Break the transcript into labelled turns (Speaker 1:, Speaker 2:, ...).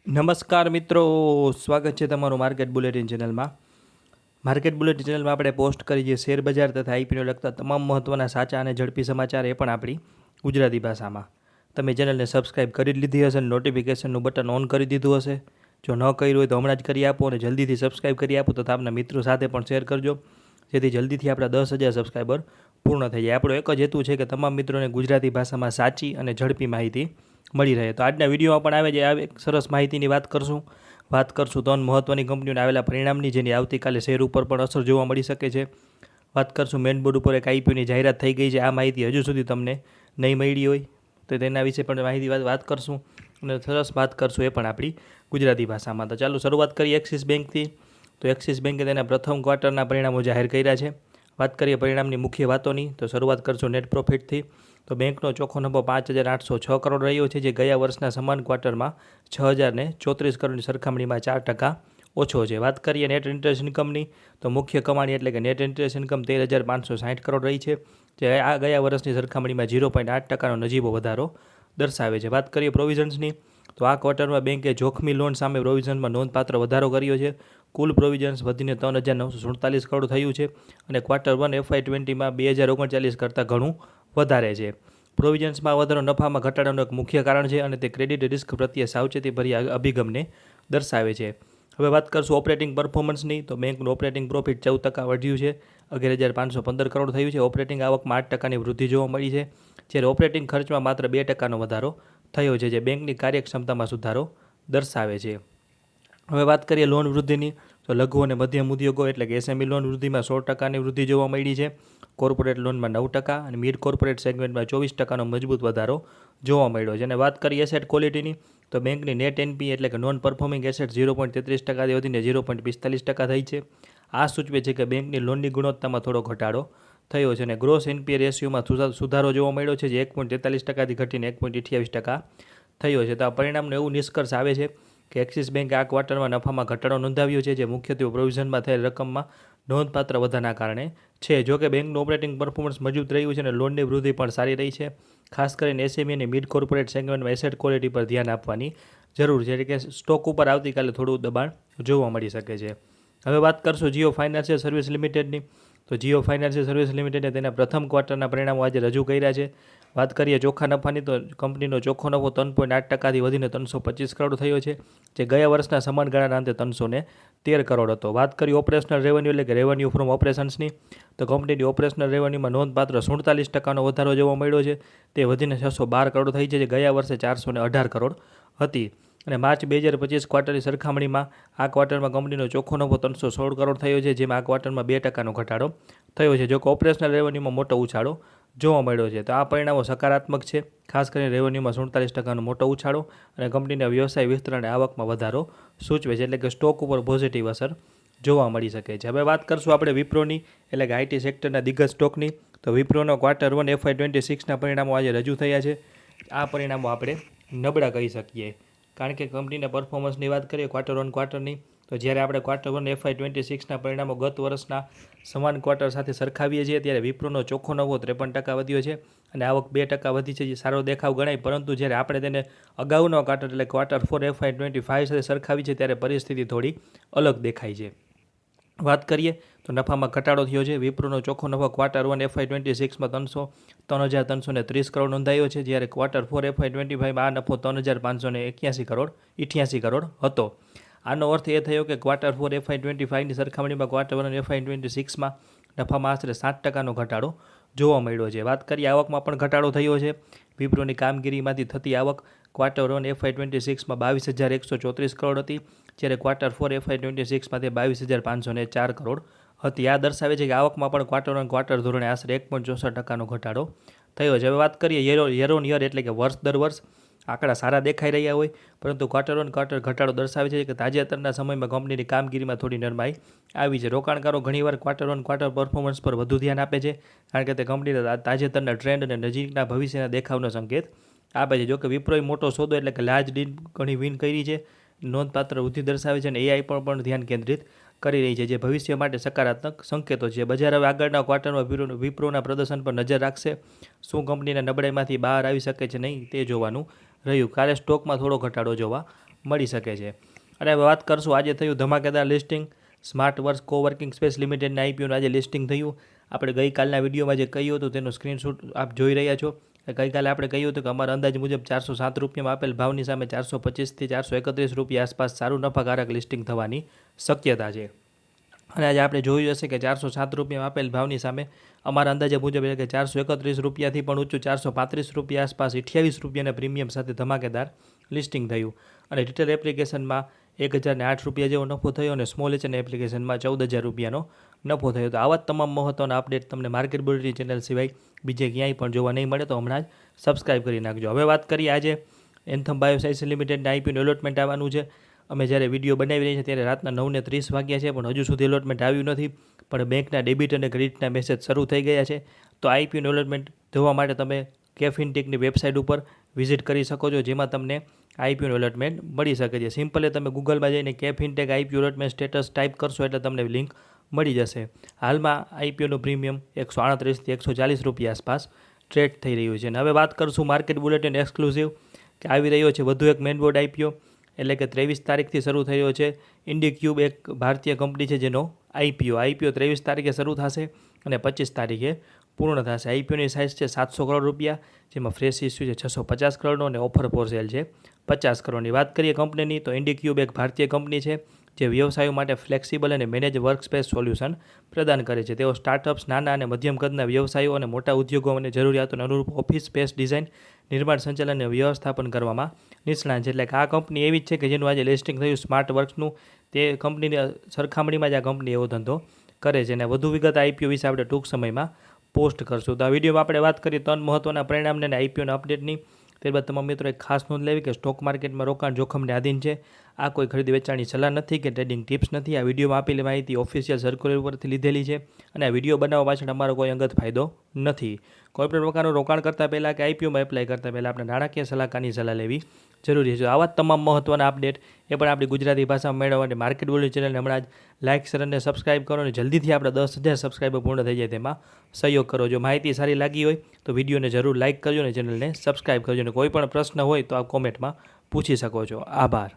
Speaker 1: નમસ્કાર મિત્રો, સ્વાગત છે તમારું માર્કેટ બુલેટિન ચેનલમાં. માર્કેટ બુલેટિન ચેનલમાં આપણે પોસ્ટ કરી જે શેર બજાર તથા આઈપીઓને લગતા તમામ મહત્ત્વના સાચા અને ઝડપી સમાચાર એ પણ આપણી ગુજરાતી ભાષામાં. તમે ચેનલને સબસ્ક્રાઈબ કરી લીધી હશે અને નોટિફિકેશનનું બટન ઓન કરી દીધું હશે. જો ન કર્યું હોય તો હમણાં જ કરી આપો અને જલ્દીથી સબસ્ક્રાઈબ કરી આપો તથા આપના મિત્રો સાથે પણ શેર કરજો, જેથી જલ્દીથી આપણા 10,000 સબસ્ક્રાઈબર પૂર્ણ થઈ જાય. આપણો એક જ હેતુ છે કે તમામ મિત્રોને ગુજરાતી ભાષામાં સાચી અને ઝડપી માહિતી મળી રહે. તો આજના વિડીયોમાં પણ આવે છે એક સરસ માહિતીની વાત કરશું 3 મહત્ત્વની કંપનીઓને આવેલા પરિણામની, જેની આવતીકાલે શેર ઉપર પણ અસર જોવા મળી શકે છે. વાત કરશું મેનબોર્ડ ઉપર એક આઈપીઓની જાહેરાત થઈ ગઈ છે. આ માહિતી હજુ સુધી તમને નહીં મળી હોય તો તેના વિશે પણ માહિતી વાત કરશું અને સરસ વાત કરશું એ પણ આપણી ગુજરાતી ભાષામાં. તો ચાલો શરૂઆત કરીએ એક્સિસ બેંકથી. તો એક્સિસ બેંકે તેના પ્રથમ ક્વાર્ટરના પરિણામો જાહેર કર્યા છે. વાત કરીએ પરિણામની મુખ્ય વાતોની તો શરૂઆત કરશું નેટ પ્રોફિટથી. તો બેંકનો ચોખ્ખો નફો 5,806 કરોડ રહ્યો છે, જે ગયા વર્ષના સમાન ક્વાર્ટરમાં 6,034 કરોડની સરખામણીમાં 4% ઓછો છે. વાત કરીએ નેટ ઇન્ટરેસ્ટ ઇન્કમની તો મુખ્ય કમાણી એટલે કે નેટ ઇન્ટરેસ્ટ ઇન્કમ 13,560 કરોડ રહી છે, જે આ ગયા વર્ષની સરખામણીમાં 0.8%નો નજીવો વધારો દર્શાવે છે. વાત કરીએ પ્રોવિઝન્સની તો આ ક્વાર્ટરમાં બેંકે જોખમી લોન સામે પ્રોવિઝનમાં નોંધપાત્ર વધારો કર્યો છે. કુલ પ્રોવિઝન્સ વધીને 3,947 કરોડ થયું છે અને Q1 FY20માં 2,039 કરતાં ઘણું વધારે છે. પ્રોવિઝન્સમાં વધારો નફામાં ઘટાડાનું એક મુખ્ય કારણ છે અને તે ક્રેડિટ રિસ્ક પ્રત્યે સાવચેતીભર્યા અભિગમને દર્શાવે છે. હવે વાત કરશું ઓપરેટિંગ પરફોર્મન્સની તો બેંકનું ઓપરેટિંગ પ્રોફિટ 14% વધ્યું છે, 11,515 કરોડ થયું છે. ઓપરેટિંગ આવકમાં 8%ની વૃદ્ધિ જોવા મળી છે, જ્યારે ઓપરેટિંગ ખર્ચમાં માત્ર 2%નો વધારો થયો છે, જે બેંકની કાર્યક્ષમતામાં સુધારો દર્શાવે છે. હવે વાત કરીએ લોન વૃદ્ધિની તો લઘુ અને મધ્યમ ઉદ્યોગો એટલે કે એસએમઈ લોન વૃદ્ધિમાં 16%ની વૃદ્ધિ જોવા મળી છે, કોર્પોરેટ લોનમાં 9% અને મિડ કોર્પોરેટ સેગમેન્ટમાં 24%નો મજબૂત વધારો જોવા મળ્યો છે. અને વાત કરીએ એસેટ ક્વોલિટીની તો બેંકની નેટ એનપી એટલે કે નોન પરફોર્મિંગ એસેટ 0.33%થી વધીને 0.45% થઈ છે. આ સૂચવે છે કે બેંકની લોનની ગુણવત્તામાં થોડો ઘટાડો થયો છે અને ગ્રોસ એનપીએ રેશિયોમાં સુધારો જોવા મળ્યો છે, જે 1.43%થી ઘટીને 1.28% થયો છે. તો આ પરિણામનો એવું નિષ્કર્ષ આવે છે કે એક્સિસ બેંકે આ ક્વાર્ટરમાં નફામાં ઘટાડો નોંધાવ્યો છે, જે મુખ્યત્વે પ્રોવિઝનમાં થયેલ રકમમાં નોંધપાત્ર વધારાના કારણે છે. જો કે બેંકનું ઓપરેટિંગ પરફોર્મન્સ મજબૂત રહ્યું છે અને લોનની વૃદ્ધિ પણ સારી રહી છે. ખાસ કરીને એસએમઈ અને મિડ કોર્પોરેટ સેગમેન્ટમાં એસેટ ક્વોલિટી પર ધ્યાન આપવાની જરૂર છે, એટલે કે સ્ટોક ઉપર આવતીકાલે થોડું દબાણ જોવા મળી શકે છે. હવે વાત કરશું જીઓ ફાઇનાન્શિયલ સર્વિસ લિમિટેડની તો જીઓ ફાઇનાન્શિયલ સર્વિસ લિમિટેડે તેના પ્રથમ ક્વાર્ટરના પરિણામો આજે રજૂ કર્યા છે. વાત કરીએ ચોખ્ખા નફાની તો કંપનીનો ચોખ્ખો નફો 3.8%થી વધીને 325 કરોડ થયો છે, જે ગયા વર્ષના સમાન ગાળાના અંતે 313 કરોડ હતો. વાત કરીએ ઓપરેશનલ રેવન્યુ એટલે કે રેવન્યુ ફ્રોમ ઓપરેશન્સની તો કંપનીની ઓપરેશનલ રેવન્યુમાં નોંધપાત્ર 47%નો વધારો જોવા મળ્યો છે, તે વધીને 612 કરોડ થઈ છે, જે ગયા વર્ષે 418 કરોડ હતી. અને માર્ચ 2025 ક્વાર્ટરની સરખામણીમાં આ ક્વાર્ટરમાં કંપનીનો ચોખ્ખો નફો 316 કરોડ થયો છે, જેમાં આ ક્વાર્ટરમાં 2%નો ઘટાડો થયો છે. જો કે ઓપરેશનલ રેવન્યુમાં મોટો ઉછાળો જોવા મળ્યો છે. તો આ પરિણામો સકારાત્મક છે, ખાસ કરીને રેવન્યુમાં 47%નો મોટો ઉછાળો અને કંપનીના વ્યવસાય વિસ્તરણ અને આવકમાં વધારો સૂચવે છે, એટલે કે સ્ટોક ઉપર પોઝિટિવ અસર જોવા મળી શકે છે. હવે વાત કરશું આપણે વિપ્રોની એટલે કે આઈટી સેક્ટરના દિગ્ગજ સ્ટોકની તો વિપ્રોનો Q1 FY26ના પરિણામો આજે રજૂ થયા છે. આ પરિણામો આપણે નબળા કહી શકીએ, કારણ કે કંપનીના પરફોર્મન્સની વાત કરીએ ક્વાર્ટરની તો જ્યારે આપણે Q1 FY26ના પરિણામો ગત વર્ષના સમાન ક્વાર્ટર સાથે સરખાવીએ છીએ, ત્યારે વિપ્રોનો ચોખ્ખો નફો 53% વધ્યો છે અને આવક 2% વધી છે, જે સારો દેખાવ ગણાય. પરંતુ જ્યારે આપણે તેને અગાઉનો ક્વાર્ટર એટલે Q4 FY25 સાથે સરખાવી છે, ત્યારે પરિસ્થિતિ થોડી અલગ દેખાય છે. વાત કરીએ તો નફામાં ઘટાડો થયો છે. વિપ્રોનો ચોખ્ખો નફો Q1 FY26માં 3,330 કરોડ નોંધાયો છે, જ્યારે Q4 FY25માં આ નફો 3,588 કરોડ હતો. આનો અર્થ એ થયો કે Q4 FY25ની સરખામણીમાં Q1 FY26માં નફામાં આશરે 7%નો ઘટાડો જોવા મળ્યો છે. વાત કરીએ આવકમાં પણ ઘટાડો થયો છે. વિપ્રોની કામગીરીમાંથી થતી આવક Q1 FY26માં 22,134 કરોડ હતી, જ્યારે Q4 FY26માં તે 22,504 કરોડ હતી. આ દર્શાવે છે કે આવકમાં પણ ક્વાર્ટર ધોરણે આશરે 1.64%નો ઘટાડો થયો છે. હવે વાત કરીએ યર ઓન યર એટલે કે વર્ષ દર વર્ષ આંકડા સારા દેખાઈ રહ્યા હોય, પરંતુ ક્વાર્ટર ઘટાડો દર્શાવે છે કે તાજેતરના સમયમાં કંપનીની કામગીરીમાં થોડી નરમાઈ આવી છે. રોકાણકારો ઘણીવાર ક્વાર્ટર પરફોર્મન્સ પર વધુ ધ્યાન આપે છે, કારણ કે તે કંપનીના તાજેતરના ટ્રેન્ડ અને નજીકના ભવિષ્યના દેખાવનો સંકેત આપે છે. જોકે વિપ્રોએ મોટો સોદો એટલે કે લાર્જ ડીલ ઘણી વિન કરી છે, નોંધપાત્ર વૃદ્ધિ દર્શાવે છે અને એઆઈ પર પણ ધ્યાન કેન્દ્રિત કરી રહી છે, જે ભવિષ્ય માટે સકારાત્મક સંકેતો છે. બજાર હવે આગળના ક્વાર્ટરમાં વિપ્રોના પ્રદર્શન પર નજર રાખશે. શું કંપનીના નબળાઈમાંથી બહાર આવી શકે છે નહીં તે જોવાનું રહ્યું. કાલે સ્ટોકમાં થોડો ઘટાડો જોવા મળી શકે છે. અને હવે વાત કરશું આજે થયું ધમાકેદાર લિસ્ટિંગ સ્માર્ટ વર્ક્સ કોવર્કિંગ સ્પેસ લિમિટેડના આઈપીઓનું આજે લિસ્ટિંગ થયું. આપણે ગઈકાલના વિડીયોમાં જે કહ્યું હતું તેનો સ્ક્રીનશોટ આપ જોઈ રહ્યા છો. ગઈકાલે આપણે કહ્યું હતું કે અમારા અંદાજ મુજબ 407 રૂપિયામાં આપેલ ભાવની સામે 425થી 431 રૂપિયા આસપાસ સારું નફાકારક લિસ્ટિંગ થવાની શક્યતા છે. અને આજે આપણે જોયું હશે કે 407 રૂપિયામાં આપેલ ભાવની સામે અમારા અંદાજે મુજબ એટલે કે 431 રૂપિયાથી પણ ઊંચું 435 રૂપિયા આસપાસ 28 રૂપિયાના પ્રીમિયમ સાથે ધમાકેદાર લિસ્ટિંગ થયું. અને રિટેલ એપ્લિકેશનમાં 1008 રૂપિયા જેવો નફો થયો અને સ્મોલ એચએન એપ્લિકેશનમાં 14,000 રૂપિયાનો નફો થયો. તો આવા તમામ મહત્ત્વના અપડેટ તમને માર્કેટ બુલેટિન ચેનલ સિવાય બીજે ક્યાંય પણ જોવા નહીં મળે તો હમણાં જ સબસ્ક્રાઈબ કરી નાખજો. હવે વાત કરીએ આજે એન્થમ બાયોસાયન્સ લિમિટેડના આઈપીઓનું એલોટમેન્ટ આવવાનું છે. અમે જ્યારે વિડીયો બનાવી રહ્યા છીએ ત્યારે રાતના 9:30 વાગ્યા છે પણ હજુ સુધી એલોટમેન્ટ આવ્યું નથી. પણ બેંકના ડેબિટ અને ક્રેડિટના મેસેજ શરૂ થઈ ગયા છે. તો આઈપીઓનું એલોટમેન્ટ જોવા માટે તમે કેફિનટેકની વેબસાઇટ ઉપર વિઝિટ કરી શકો છો, જેમાં તમને આઈપીઓનું એલોટમેન્ટ મળી શકે છે. સિમ્પલી તમે ગૂગલમાં જઈને કેફિનટેક આઈપીઓ એલોટમેન્ટ સ્ટેટસ ટાઈપ કરશો એટલે તમને લિંક મળી જશે. હાલમાં આઈપીઓનું પ્રીમિયમ 138થી 140 રૂપિયા આસપાસ ટ્રેડ થઈ રહ્યું છે. અને હવે વાત કરશું માર્કેટ બુલેટિન એક્સક્લુઝિવ કે આવી રહ્યો છે વધુ એક મેઇનબોર્ડ આઈપીઓ, એટલે કે 23 તારીખથી શરૂ થઈ રહ્યો છે. ઇન્ડીક્યુબ એક ભારતીય કંપની છે જેનો આઈપીઓ 23 તારીખે શરૂ થશે અને 25 તારીખે પૂર્ણ થશે. આઈપીઓની સાઇઝ છે 700 કરોડ રૂપિયા, જેમાં ફ્રેશ ઇસ્યુ છે 650 કરોડનો અને ઓફર ફોર સેલ છે 50 કરોડની. વાત કરીએ કંપનીની તો ઇન્ડીક્યુબ એક ભારતીય કંપની છે જે વ્યવસાયો માટે ફ્લેક્સિબલ અને મેનેજ વર્કસ્પેસ સોલ્યુશન પ્રદાન કરે છે. તેઓ સ્ટાર્ટઅપ્સ, નાના અને મધ્યમ કદના વ્યવસાયો અને મોટા ઉદ્યોગો અને જરૂરિયાતોને અનુરૂપ ઓફિસ સ્પેસ ડિઝાઇન, નિર્માણ, સંચાલન અને વ્યવસ્થાપન કરવામાં નિષ્ણાત છે. એટલે કે આ કંપની એવી જ છે કે જેનું આજે લિસ્ટિંગ થયું સ્માર્ટ વર્ક્સનું, તે કંપનીની સરખામણીમાં જ આ કંપની એવો ધંધો કરે છે. અને વધુ વિગત આઈપીઓ વિશે આપણે ટૂંક સમયમાં પોસ્ટ કરશું. તો આ વિડીયોમાં આપણે વાત કરીએ 3 મહત્ત્વના પરિણામને અને આઈપીઓના અપડેટની. ત્યારબાદ તમામ મિત્રો એક ખાસ નોંધ લેવી કે સ્ટોક માર્કેટમાં રોકાણ જોખમને આધીન છે. આ કોઈ ખરીદી વેચાણની સલાહ નથી કે ટ્રેડિંગ ટિપ્સ નથી. આ વિડીયોમાં આપેલી માહિતી ઓફિશિયલ સર્ક્યુલર ઉપરથી લીધેલી છે અને આ વિડીયો બનાવવા પાછળ અમારો કોઈ અંગત ફાયદો નથી. કોઈપણ પ્રકારનું રોકાણ કરતાં પહેલાં કે આઈપીઓમાં એપ્લાય કરતાં પહેલાં આપણે નાણાકીય સલાહકારની સલાહ લેવી જરૂરી છે. આવા તમામ મહત્ત્વના અપડેટ એ પણ આપણી ગુજરાતી ભાષામાં મેળવવા માટે માર્કેટ બુલેટિન ચેનલને હમણાં જ લાઇક, શેર અને સબસ્ક્રાઇબ કરો અને જલ્દીથી આપણે 10,000 સબસ્ક્રાઇબર પૂર્ણ થઈ જાય તેમાં સહયોગ કરો. જો માહિતી સારી લાગી હોય તો વિડીયોને જરૂર લાઇક કરજો અને ચેનલને સબસ્ક્રાઇબ કરજો. અને કોઈ પણ પ્રશ્ન હોય તો આપ કોમેન્ટમાં પૂછી શકો છો. આભાર.